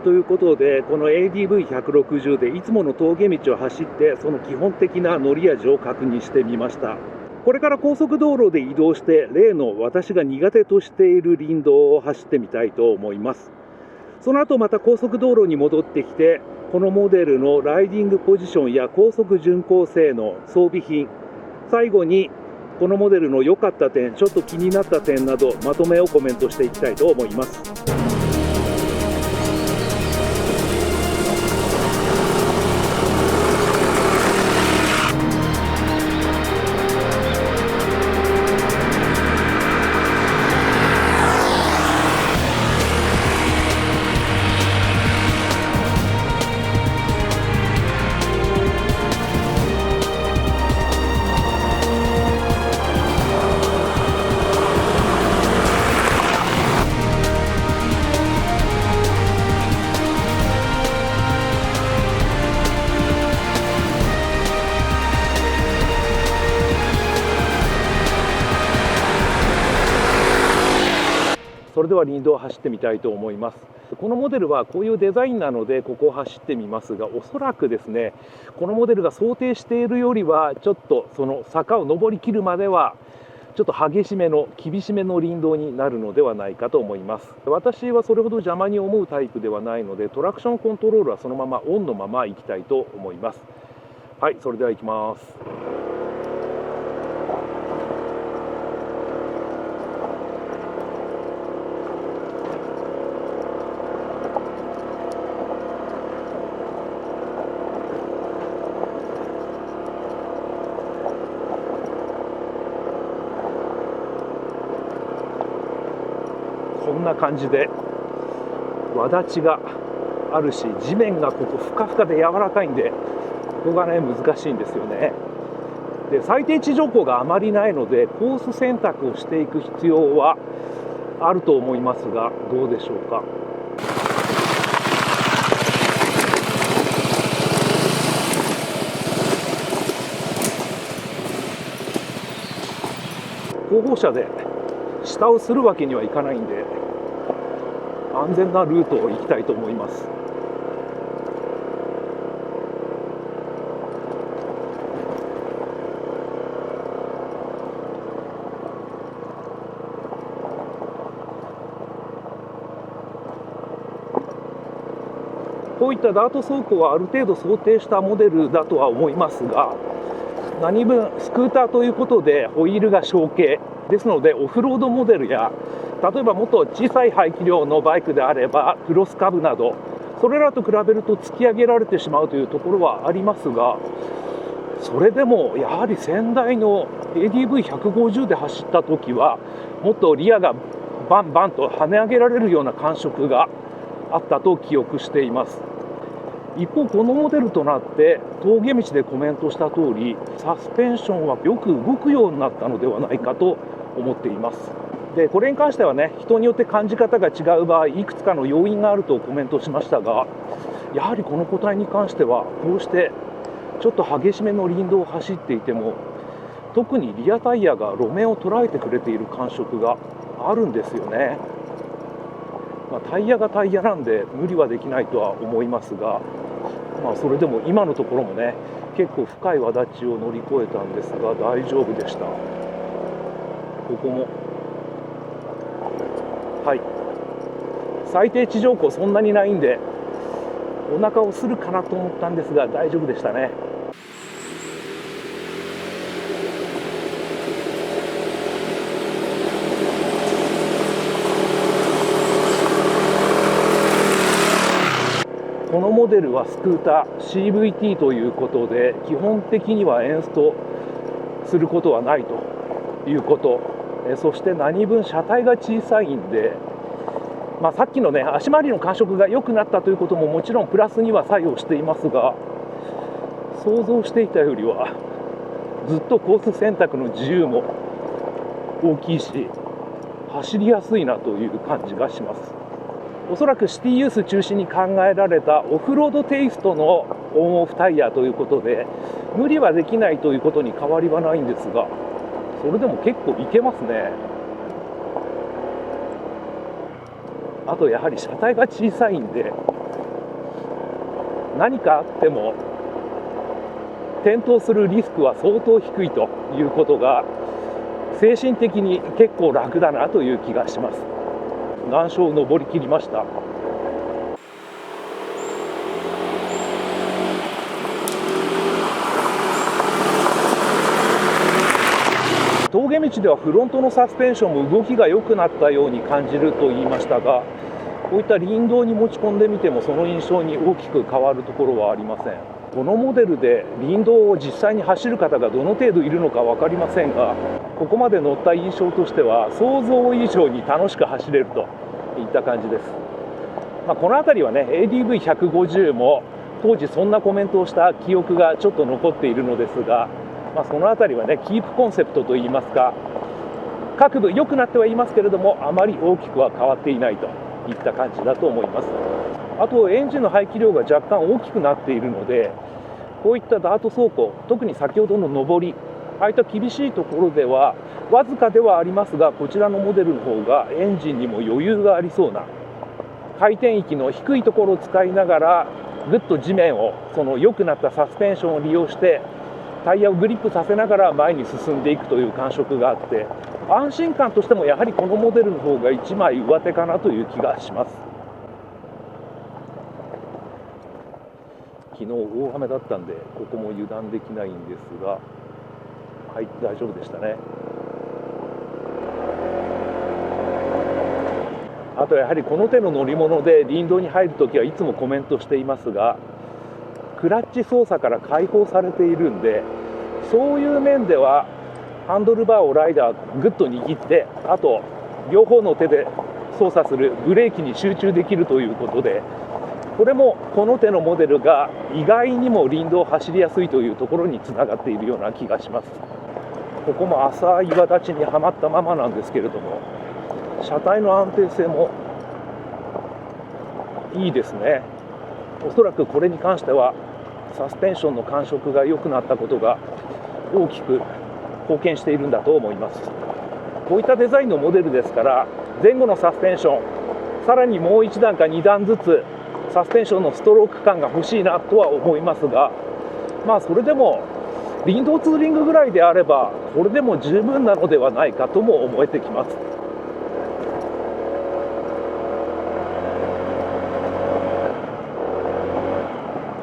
ということで、この ADV160 でいつもの峠道を走って、その基本的な乗り味を確認してみました。これから高速道路で移動して、例の私が苦手としている林道を走ってみたいと思います。その後また高速道路に戻ってきて、このモデルのライディングポジションや高速巡航性能、装備品、最後にこのモデルの良かった点、ちょっと気になった点などまとめをコメントしていきたいと思います。それでは林道を走ってみたいと思います。このモデルはこういうデザインなのでここを走ってみますが、おそらくですね、このモデルが想定しているよりはちょっとその坂を登りきるまではちょっと激しめの厳しめの林道になるのではないかと思います。私はそれほど邪魔に思うタイプではないので、トラクションコントロールはそのままオンのまま行きたいと思います。はい、それでは行きます。こんな感じでわ立ちがあるし、地面がここふかふかで柔らかいんで、ここがね難しいんですよね。で、最低地上高があまりないのでコース選択をしていく必要はあると思いますが、どうでしょうか。後方車で下をするわけにはいかないんで、安全なルートを行きたいと思います。こういったダート走行はある程度想定したモデルだとは思いますが、何分スクーターということでホイールが小径ですので、オフロードモデルや例えばもっと小さい排気量のバイクであればクロスカブなど、それらと比べると突き上げられてしまうというところはありますが、それでもやはり先代の ADV150 で走った時はもっとリアがバンバンと跳ね上げられるような感触があったと記憶しています。一方、このモデルとなって峠道でコメントした通り、サスペンションはよく動くようになったのではないかと思っています。で、これに関してはね、人によって感じ方が違う場合、いくつかの要因があるとコメントしましたが、やはりこの個体に関してはこうしてちょっと激しめの林道を走っていても、特にリアタイヤが路面を捉えてくれている感触があるんですよね。タイヤがタイヤなんで無理はできないとは思いますが、それでも今のところもね、結構深いわ立ちを乗り越えたんですが大丈夫でした。ここもはい、最低地上高そんなにないんでお腹をするかなと思ったんですが大丈夫でしたね。このモデルはスクーター CVT ということで、基本的にはエンストすることはないということ、そして何分車体が小さいんで、さっきのね足回りの感触が良くなったということももちろんプラスには作用していますが、想像していたよりはずっとコース選択の自由も大きいし、走りやすいなという感じがします。おそらくシティユース中心に考えられたオフロードテイストのオンオフタイヤということで、無理はできないということに変わりはないんですが、それでも結構いけますね。あとやはり車体が小さいんで何かあっても転倒するリスクは相当低いということが精神的に結構楽だなという気がします。難所を登り切りました。峠道ではフロントのサスペンションも動きが良くなったように感じると言いましたが、こういった林道に持ち込んでみてもその印象に大きく変わるところはありません。このモデルで林道を実際に走る方がどの程度いるのか分かりませんが、ここまで乗った印象としては想像以上に楽しく走れるといった感じです。この辺りはね ADV150 も当時そんなコメントをした記憶がちょっと残っているのですが、その辺りはねキープコンセプトといいますか、各部良くなってはいますけれどもあまり大きくは変わっていないといった感じだと思います。あとエンジンの排気量が若干大きくなっているので、こういったダート走行、特に先ほどの上り、ああいった厳しいところではわずかではありますが、こちらのモデルの方がエンジンにも余裕がありそうな、回転域の低いところを使いながらぐっと地面をその良くなったサスペンションを利用してタイヤをグリップさせながら前に進んでいくという感触があって、安心感としてもやはりこのモデルの方が1枚上手かなという気がします。昨日大雨だったんでここも油断できないんですが、はい、大丈夫でしたね。あとやはりこの手の乗り物で林道に入るときはいつもコメントしていますが、クラッチ操作から解放されているんで、そういう面ではハンドルバーをライダーグッと握って、あと両方の手で操作するブレーキに集中できるということで、これもこの手のモデルが意外にも林道を走りやすいというところにつながっているような気がします。ここも浅い岩立ちにはまったままなんですけれども、車体の安定性もいいですね。おそらくこれに関してはサスペンションの感触が良くなったことが大きく貢献しているんだと思います。こういったデザインのモデルですから、前後のサスペンション、さらにもう1段か2段ずつサスペンションのストローク感が欲しいなとは思いますが、それでも林道ツーリングぐらいであればこれでも十分なのではないかとも思えてきます。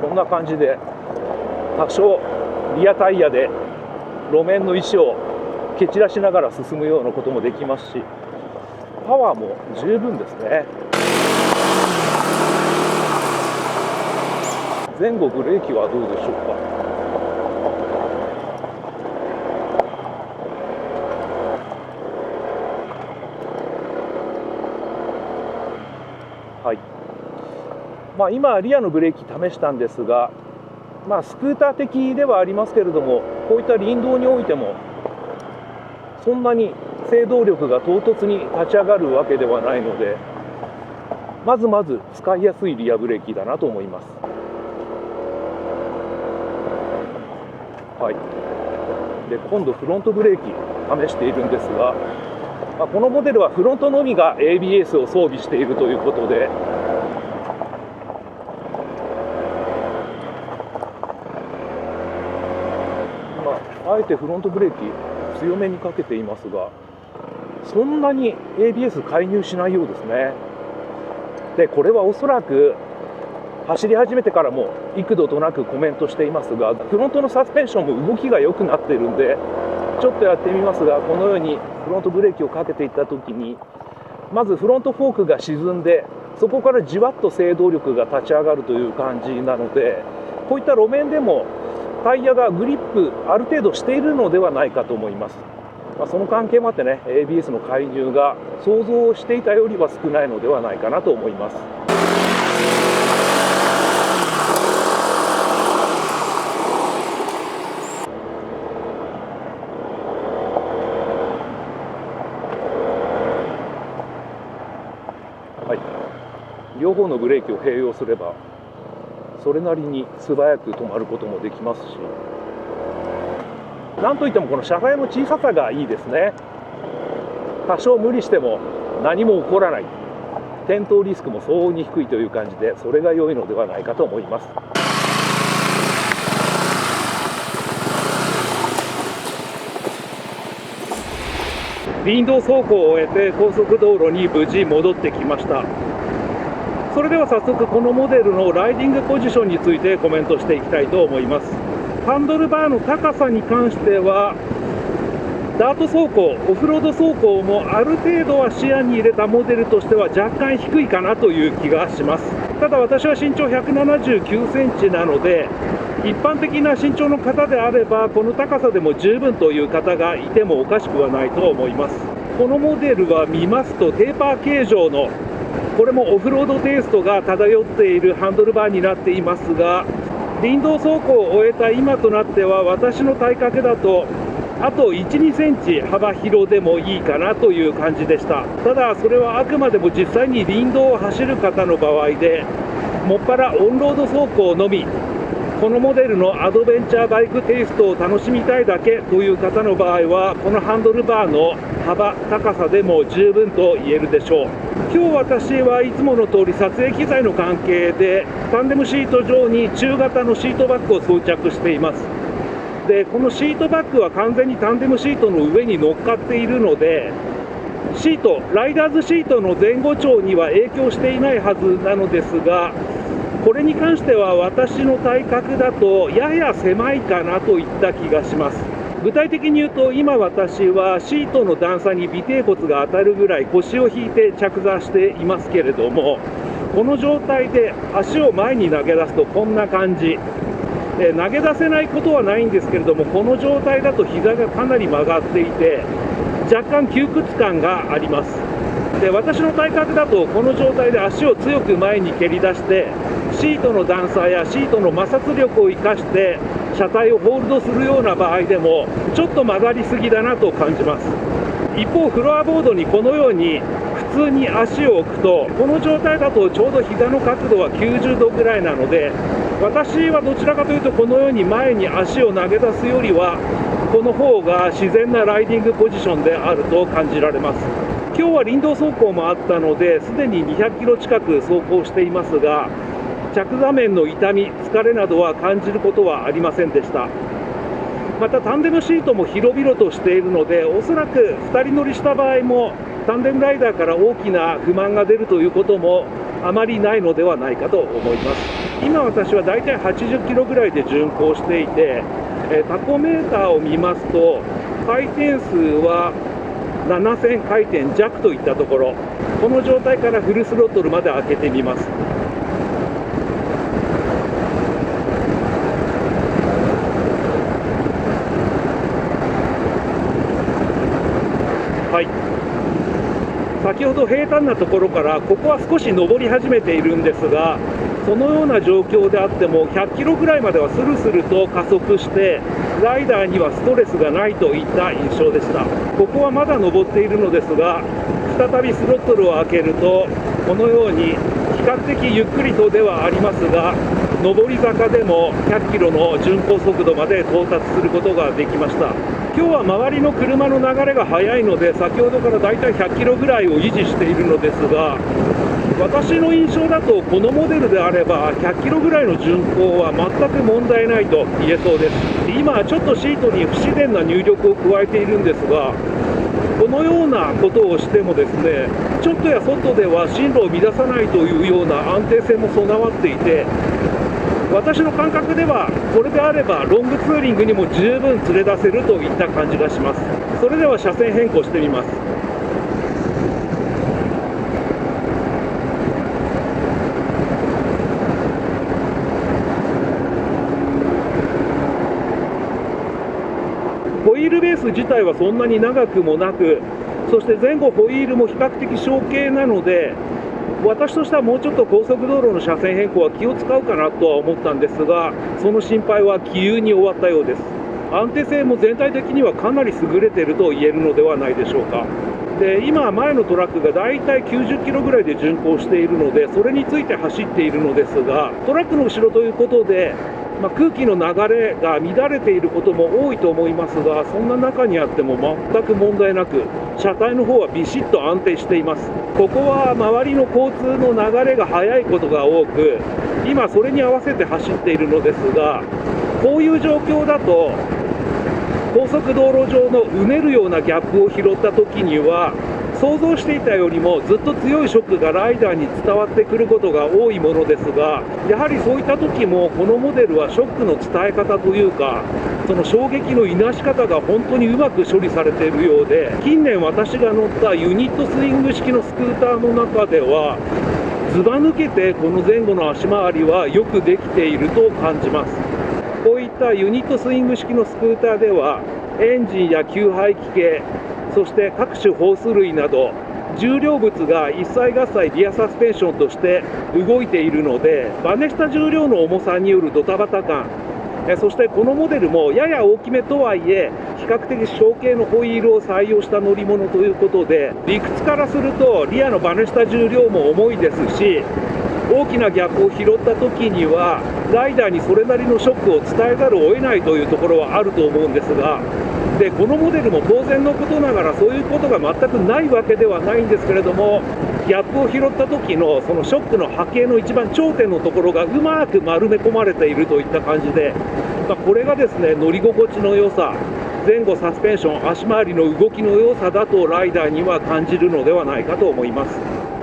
こんな感じで多少リアタイヤで路面の石を蹴散らしながら進むようなこともできますし、パワーも十分ですね。前後ブレーキはどうでしょうか。はい。今リアのブレーキ試したんですが、スクーター的ではありますけれども、こういった林道においてもそんなに制動力が唐突に立ち上がるわけではないので、まず使いやすいリアブレーキだなと思います。はい、で今度フロントブレーキ試しているんですが、このモデルはフロントのみが ABS を装備しているということで、あえてフロントブレーキ強めにかけていますが、そんなに ABS 介入しないようですね。でこれはおそらく走り始めてからも幾度となくコメントしていますが、フロントのサスペンションも動きが良くなっているんで、ちょっとやってみますが、このようにフロントブレーキをかけていった時に、まずフロントフォークが沈んで、そこからじわっと制動力が立ち上がるという感じなので、こういった路面でもタイヤがグリップある程度しているのではないかと思います。その関係もあってね、ABS の介入が想像していたよりは少ないのではないかなと思います。はい、両方のブレーキを併用すればそれなりに素早く止まることもできますし、なんといってもこの車体の小ささがいいですね。多少無理しても何も起こらない、転倒リスクも相応に低いという感じで、それが良いのではないかと思います。林道走行を終えて高速道路に無事戻ってきました。それでは早速このモデルのライディングポジションについてコメントしていきたいと思います。ハンドルバーの高さに関してはダート走行、オフロード走行もある程度は視野に入れたモデルとしては若干低いかなという気がします。ただ私は身長179センチなので、一般的な身長の方であればこの高さでも十分という方がいてもおかしくはないと思います。このモデルは見ますとテーパー形状の、これもオフロードテイストが漂っているハンドルバーになっていますが、林道走行を終えた今となっては私の体格だとあと 1,2 センチ幅広でもいいかなという感じでした。ただそれはあくまでも実際に林道を走る方の場合で、もっぱらオンロード走行のみ、このモデルのアドベンチャーバイクテイストを楽しみたいだけという方の場合は、このハンドルバーの幅、高さでも十分と言えるでしょう。今日私はいつもの通り撮影機材の関係でタンデムシート上に中型のシートバッグを装着しています。でこのシートバッグは完全にタンデムシートの上に乗っかっているので、シート、ライダーズシートの前後長には影響していないはずなのですが、これに関しては私の体格だとやや狭いかなといった気がします。具体的に言うと、今私はシートの段差に尾てい骨が当たるぐらい腰を引いて着座していますけれども、この状態で足を前に投げ出すとこんな感じ。投げ出せないことはないんですけれども、この状態だと膝がかなり曲がっていて若干窮屈感があります。で私の体格だとこの状態で足を強く前に蹴り出して、シートの段差やシートの摩擦力を生かして車体をホールドするような場合でもちょっと曲がりすぎだなと感じます。一方フロアボードにこのように普通に足を置くと、この状態だとちょうど膝の角度は90度ぐらいなので、私はどちらかというとこのように前に足を投げ出すよりはこの方が自然なライディングポジションであると感じられます。今日は林道走行もあったのですでに200キロ近く走行していますが、着座面の痛み、疲れなどは感じることはありませんでした。またタンデムシートも広々としているので、おそらく2人乗りした場合もタンデムライダーから大きな不満が出るということもあまりないのではないかと思います。今私はだいたい80キロぐらいで巡航していて、タコメーターを見ますと回転数は7000回転弱といったところ、この状態からフルスロットルまで開けてみます。はい、先ほど平坦なところからここは少し上り始めているんですが、そのような状況であっても100キロぐらいまではスルスルと加速してライダーにはストレスがないといった印象でした。ここはまだ上っているのですが、再びスロットルを開けるとこのように比較的ゆっくりとではありますが、上り坂でも100キロの巡航速度まで到達することができました。今日は周りの車の流れが速いので、先ほどからだいたい100キロぐらいを維持しているのですが、私の印象だとこのモデルであれば100キロぐらいの巡航は全く問題ないと言えそうです。今ちょっとシートに不自然な入力を加えているんですが、このようなことをしてもですね、ちょっとや外では進路を乱さないというような安定性も備わっていて、私の感覚ではこれであればロングツーリングにも十分連れ出せるといった感じがします。それでは車線変更してみます。ホイールベース自体はそんなに長くもなく、そして前後ホイールも比較的小径なので、私としてはもうちょっと高速道路の車線変更は気を使うかなとは思ったんですが、その心配は杞憂に終わったようです。安定性も全体的にはかなり優れていると言えるのではないでしょうか。で今前のトラックがだいたい90キロぐらいで巡航しているので、それについて走っているのですが、トラックの後ろということで空気の流れが乱れていることも多いと思いますが、そんな中にあっても全く問題なく車体の方はビシッと安定しています。ここは周りの交通の流れが速いことが多く、今それに合わせて走っているのですが、こういう状況だと高速道路上のうねるようなギャップを拾った時には想像していたよりもずっと強いショックがライダーに伝わってくることが多いものですが、やはりそういった時もこのモデルはショックの伝え方というか、その衝撃のいなし方が本当にうまく処理されているようで、近年私が乗ったユニットスイング式のスクーターの中ではずば抜けてこの前後の足回りはよくできていると感じます。こういったユニットスイング式のスクーターではエンジンや給排気系、そして各種ホース類など重量物が一切合切リアサスペンションとして動いているので、バネした重量の重さによるドタバタ感、そしてこのモデルもやや大きめとはいえ比較的小径のホイールを採用した乗り物ということで、理屈からするとリアのバネした重量も重いですし、大きなギャップを拾った時にはライダーにそれなりのショックを伝えざるを得ないというところはあると思うんですが、でこのモデルも当然のことながらそういうことが全くないわけではないんですけれども、ギャップを拾った時のそのショックの波形の一番頂点のところがうまく丸め込まれているといった感じで、これがですね乗り心地の良さ、前後サスペンション、足回りの動きの良さだとライダーには感じるのではないかと思います。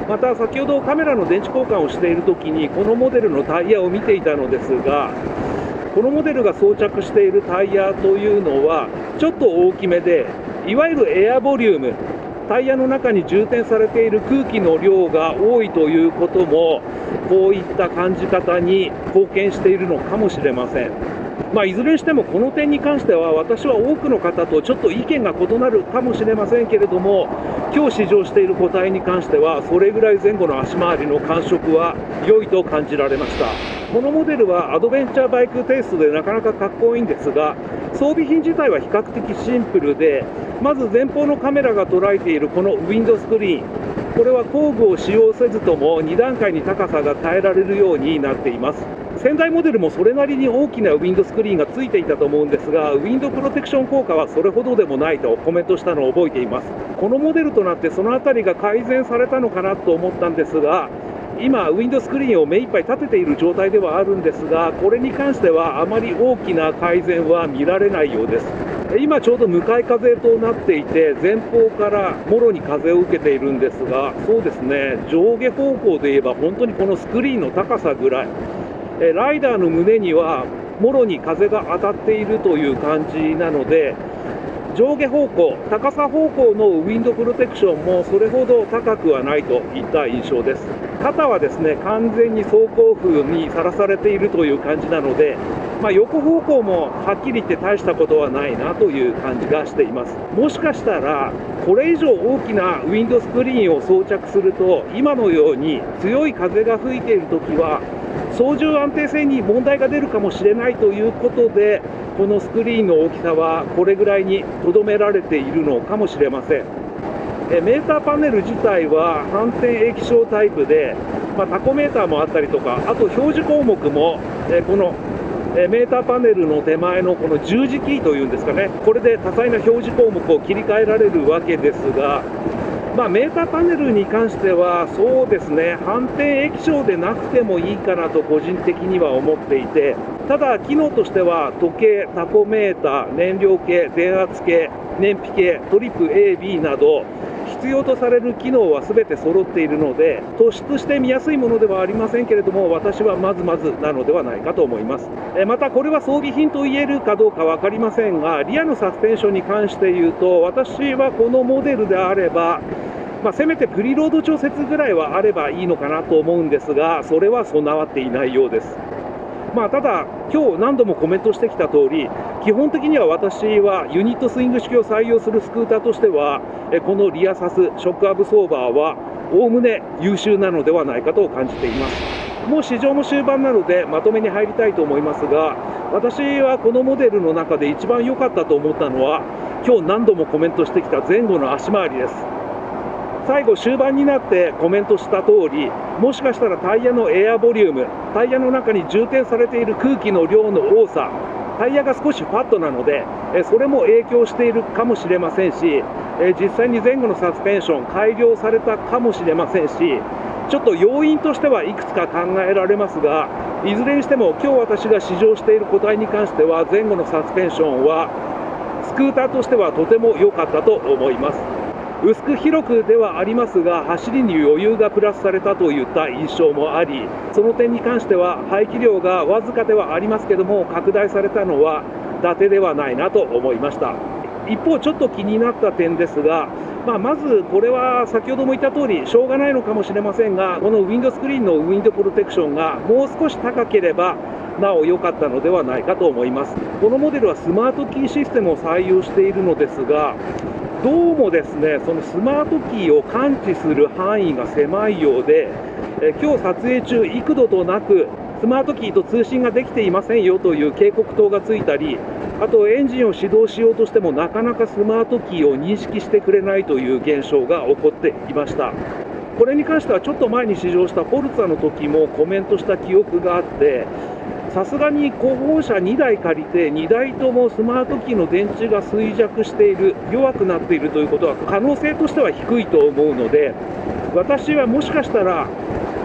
また先ほどカメラの電池交換をしている時にこのモデルのタイヤを見ていたのですが、このモデルが装着しているタイヤというのはちょっと大きめで、いわゆるエアボリューム、タイヤの中に充填されている空気の量が多いということもこういった感じ方に貢献しているのかもしれません。いずれにしてもこの点に関しては私は多くの方とちょっと意見が異なるかもしれませんけれども、今日試乗している個体に関してはそれぐらい前後の足回りの感触は良いと感じられました。このモデルはアドベンチャーバイクテイストでなかなかかっこいいんですが、装備品自体は比較的シンプルで、まず前方のカメラが捉えているこのウィンドスクリーン、これは工具を使用せずとも2段階に高さが変えられるようになっています。先代モデルもそれなりに大きなウィンドスクリーンがついていたと思うんですが、ウィンドプロテクション効果はそれほどでもないとコメントしたのを覚えています。このモデルとなってそのあたりが改善されたのかなと思ったんですが、今ウィンドスクリーンを目いっぱい立てている状態ではあるんですが、これに関してはあまり大きな改善は見られないようです。今ちょうど向かい風となっていて、前方からもろに風を受けているんですが、そうですね、上下方向で言えば本当にこのスクリーンの高さぐらい、ライダーの胸にはもろに風が当たっているという感じなので、上下方向、高さ方向のウィンドプロテクションもそれほど高くはないといった印象です。肩はですね、完全に走行風にさらされているという感じなので、横方向もはっきり言って大したことはないなという感じがしています。もしかしたらこれ以上大きなウィンドスクリーンを装着すると、今のように強い風が吹いているときは操縦安定性に問題が出るかもしれないということで、このスクリーンの大きさはこれぐらいにとどめられているのかもしれません。メーターパネル自体は反転液晶タイプで、タコメーターもあったりとか、あと表示項目もこのメーターパネルの手前のこの十字キーというんですかね、これで多彩な表示項目を切り替えられるわけですが、メーターパネルに関してはそうですね、反転液晶でなくてもいいかなと個人的には思っていて、ただ機能としては時計、タコメーター、燃料計、電圧計、燃費計、トリップ A、B など必要とされる機能は全て揃っているので、突出して見やすいものではありませんけれども、私はまずまずなのではないかと思います。またこれは装備品と言えるかどうか分かりませんが、リアのサスペンションに関して言うと、私はこのモデルであればせめてプリロード調節ぐらいはあればいいのかなと思うんですが、それは備わっていないようです。ただ今日何度もコメントしてきた通り、基本的には私はユニットスイング式を採用するスクーターとしては、このリアサスショックアブソーバーはおおむね優秀なのではないかと感じています。もう試乗も終盤なのでまとめに入りたいと思いますが、私はこのモデルの中で一番良かったと思ったのは、今日何度もコメントしてきた前後の足回りです。最後終盤になってコメントした通り、もしかしたらタイヤのエアボリューム、タイヤの中に充填されている空気の量の多さ、タイヤが少しファットなのでそれも影響しているかもしれませんし、実際に前後のサスペンション改良されたかもしれませんし、ちょっと要因としてはいくつか考えられますが、いずれにしても今日私が試乗している個体に関しては前後のサスペンションはスクーターとしてはとても良かったと思います。薄く広くではありますが、走りに余裕がプラスされたといった印象もあり、その点に関しては排気量がわずかではありますけども、拡大されたのは伊達ではないなと思いました。一方ちょっと気になった点ですが、まずこれは先ほども言った通りしょうがないのかもしれませんが、このウィンドスクリーンのウィンドプロテクションがもう少し高ければなお良かったのではないかと思います。このモデルはスマートキーシステムを採用しているのですが、どうもですね、そのスマートキーを感知する範囲が狭いようで、今日撮影中幾度となくスマートキーと通信ができていませんよという警告灯がついたり、あとエンジンを始動しようとしてもなかなかスマートキーを認識してくれないという現象が起こっていました。これに関してはちょっと前に試乗したフォルツァの時もコメントした記憶があって、さすがに後方車2台借りて2台ともスマートキーの電池が衰弱している、弱くなっているということは可能性としては低いと思うので、私はもしかしたら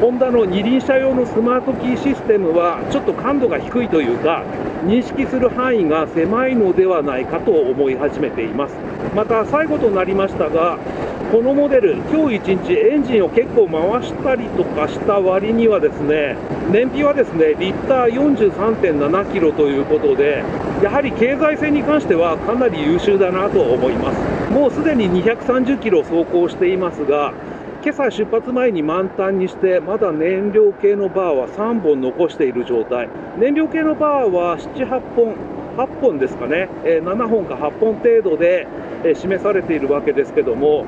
ホンダの二輪車用のスマートキーシステムはちょっと感度が低いというか、認識する範囲が狭いのではないかと思い始めています。また最後となりましたが、このモデル今日1日エンジンを結構回したりとかした割にはですね、燃費はですねリッター 43.7 キロということで、やはり経済性に関してはかなり優秀だなと思います。もうすでに230キロ走行していますが、今朝出発前に満タンにしてまだ燃料系のバーは3本残している状態。燃料系のバーは7、8本8本ですかね、7本か8本程度で示されているわけですけども、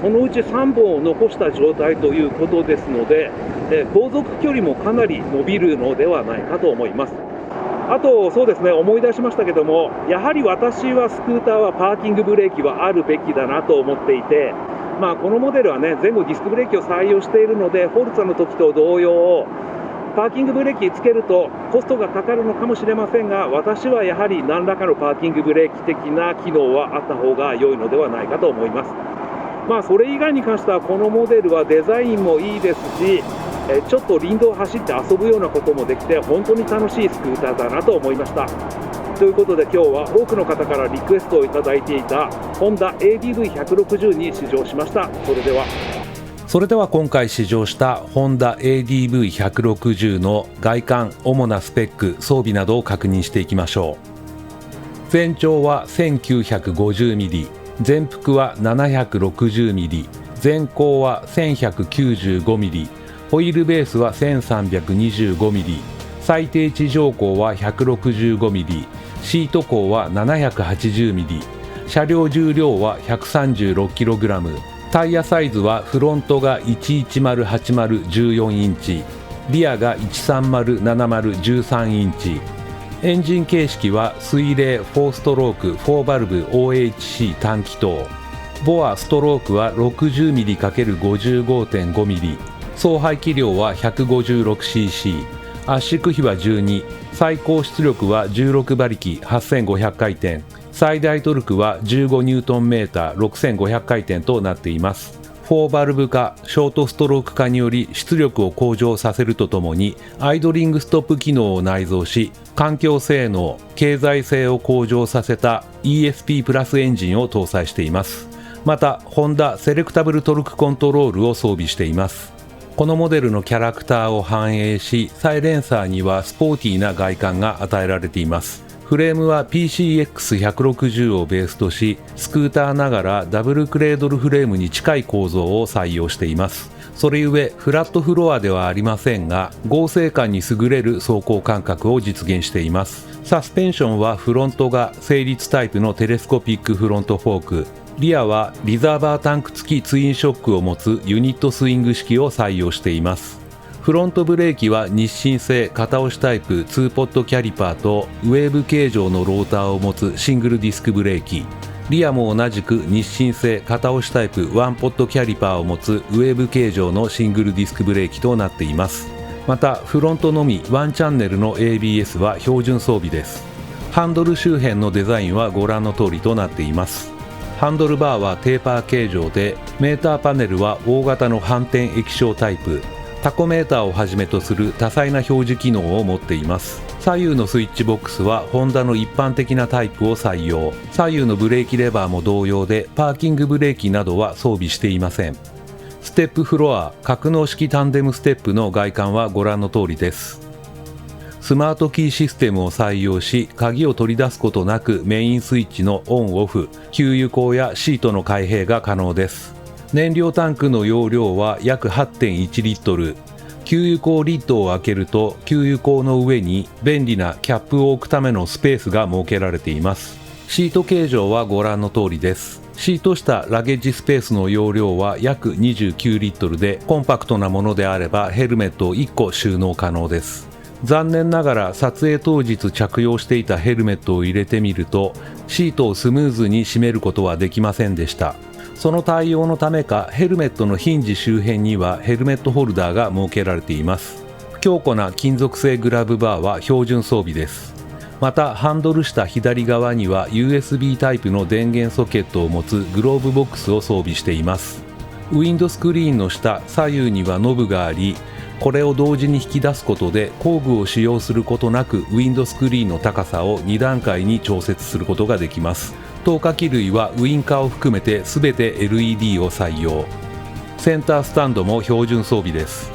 そのうち3本を残した状態ということですので、航続距離もかなり伸びるのではないかと思います。あとそうですね、思い出しましたけども、やはり私はスクーターはパーキングブレーキはあるべきだなと思っていて、このモデルはね前後ディスクブレーキを採用しているので、フォルツァの時と同様パーキングブレーキつけるとコストがかかるのかもしれませんが、私はやはり何らかのパーキングブレーキ的な機能はあった方が良いのではないかと思います。それ以外に関してはこのモデルはデザインもいいですし、ちょっと林道を走って遊ぶようなこともできて本当に楽しいスクーターだなと思いました。ということで今日は多くの方からリクエストをいただいていたホンダ ADV160 に試乗しました。それでは今回試乗したホンダ ADV160 の外観、主なスペック、装備などを確認していきましょう。全長は 1950mm、全幅は 760mm、全高は 1195mm、ホイールベースは 1325mm、最低地上高は 165mm、シート高は 780mm、車両重量は 136kg、タイヤサイズはフロントが1108014インチ、リアが1307013インチ、エンジン形式は水冷4ストローク4バルブ OHC 単気筒、ボアストロークは 60mm×55.5mm、総排気量は 156cc、圧縮比は12、最高出力は16馬力8500回転、最大トルクは15ニュートンメーター6500回転となっています。4バルブ化、ショートストローク化により出力を向上させるとともにアイドリングストップ機能を内蔵し、環境性能、経済性を向上させた ESP プラスエンジンを搭載しています。またホンダセレクタブルトルクコントロールを装備しています。このモデルのキャラクターを反映し、サイレンサーにはスポーティーな外観が与えられています。フレームは PCX160 をベースとし、スクーターながらダブルクレードルフレームに近い構造を採用しています。それゆえフラットフロアではありませんが、剛性感に優れる走行感覚を実現しています。サスペンションはフロントが整列タイプのテレスコピックフロントフォーク、リアはリザーバータンク付きツインショックを持つユニットスイング式を採用しています。フロントブレーキは日清製片押しタイプ2ポットキャリパーとウェーブ形状のローターを持つシングルディスクブレーキ、リアも同じく日清製片押しタイプ1ポットキャリパーを持つウェーブ形状のシングルディスクブレーキとなっています。またフロントのみ1チャンネルの ABS は標準装備です。ハンドル周辺のデザインはご覧の通りとなっています。ハンドルバーはテーパー形状で、メーターパネルは大型の反転液晶タイプ、タコメーターをはじめとする多彩な表示機能を持っています。左右のスイッチボックスはホンダの一般的なタイプを採用。左右のブレーキレバーも同様で、パーキングブレーキなどは装備していません。ステップフロア、格納式タンデムステップの外観はご覧の通りです。スマートキーシステムを採用し、鍵を取り出すことなくメインスイッチのオンオフ、給油口やシートの開閉が可能です。燃料タンクの容量は約 8.1 リットル。給油口リッドを開けると、給油口の上に便利なキャップを置くためのスペースが設けられています。シート形状はご覧の通りです。シート下ラゲッジスペースの容量は約29リットルで、コンパクトなものであればヘルメットを1個収納可能です。残念ながら撮影当日着用していたヘルメットを入れてみると、シートをスムーズに締めることはできませんでした。その対応のためか、ヘルメットのヒンジ周辺にはヘルメットホルダーが設けられています。強固な金属製グラブバーは標準装備です。また、ハンドル下左側には USB タイプの電源ソケットを持つグローブボックスを装備しています。ウィンドスクリーンの下左右にはノブがあり、これを同時に引き出すことで工具を使用することなくウィンドスクリーンの高さを2段階に調節することができます。透過器類はウインカーを含めて全て LED を採用。センタースタンドも標準装備です。